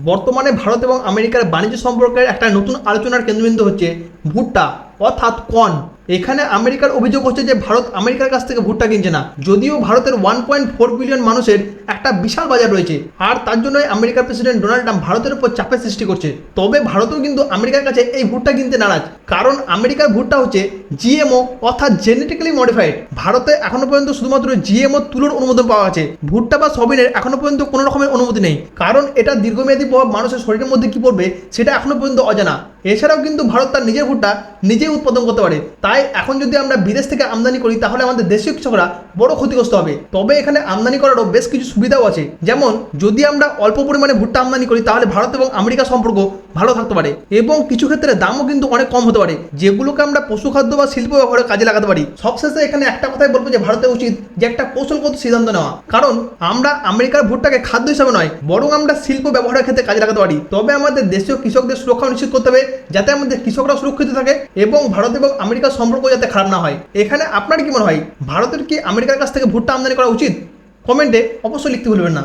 বর্তমানে ভারত এবং আমেরিকার বাণিজ্য সম্পর্কের একটা নতুন আলোচনার কেন্দ্রবিন্দু হচ্ছে ভুট্টা অর্থাৎ কর্ন। এখানে আমেরিকার অভিযোগ হচ্ছে যে ভারত আমেরিকার কাছ থেকে ভুট্টা কিনছে না, যদিও ভারতের 1.4 বিলিয়ন মানুষের একটা বিশাল বাজার রয়েছে, আর তার জন্যই আমেরিকার প্রেসিডেন্ট ডোনাল্ড ট্রাম্প ভারতের উপর চাপের সৃষ্টি করছে। তবে ভারতও কিন্তু আমেরিকার কাছে এই ভুট্টা কিনতে নারাজ, কারণ আমেরিকার ভুট্টা হচ্ছে জিএমও অর্থাৎ জেনেটিক্যালি মডিফাইড। ভারতে এখনো পর্যন্ত শুধুমাত্র জিএমও তুলোর অনুমোদন পাওয়া গেছে, ভুট্টা বা সয়াবিনের এখনো পর্যন্ত কোনো রকমের অনুমতি নেই, কারণ এটা দীর্ঘমেয়াদী প্রভাব মানুষের শরীরের মধ্যে কি পড়বে সেটা এখনো পর্যন্ত অজানা। এছাড়াও কিন্তু ভারত তার নিজের ভুট্টা নিজেই উৎপাদন করতে পারে, তাই এখন যদি আমরা বিদেশ থেকে আমদানি করি তাহলে আমাদের দেশীয় কৃষকরা বড় ক্ষতিগ্রস্ত হবে। তবে এখানে আমদানি করারও বেশ কিছু সুবিধাও আছে, যেমন যদি আমরা অল্প পরিমাণে ভুট্টা আমদানি করি তাহলে ভারত এবং আমেরিকা সম্পর্ক ভালো থাকতে পারে, এবং কিছু ক্ষেত্রে দামও কিন্তু অনেক কম হতে পারে, যেগুলোকে আমরা পশুখাদ্য বা শিল্প ব্যবহারে কাজে লাগাতে পারি। সবশেষে এখানে একটা কথাই বলবো যে ভারতের উচিত যে একটা কৌশলগত সিদ্ধান্ত নেওয়া, কারণ আমরা আমেরিকার ভুট্টাকে খাদ্য হিসাবে নয় বরং আমরা শিল্প ব্যবহারের ক্ষেত্রে কাজে লাগাতে পারি। তবে আমাদের দেশীয় কৃষকদের সুরক্ষা নিশ্চিত করতে হবে, যাতে আমাদের কৃষকরা সুরক্ষিত থাকে এবং ভারত এবং আমেরিকার সম্পর্ক যাতে খারাপ না হয়। এখানে আপনার কি মনে হয়, ভারতের কি আমেরিকার কাছ থেকে ভুট্টা আমদানি করা উচিত? কমেন্টে অবশ্যই লিখতে ভুলবেন না।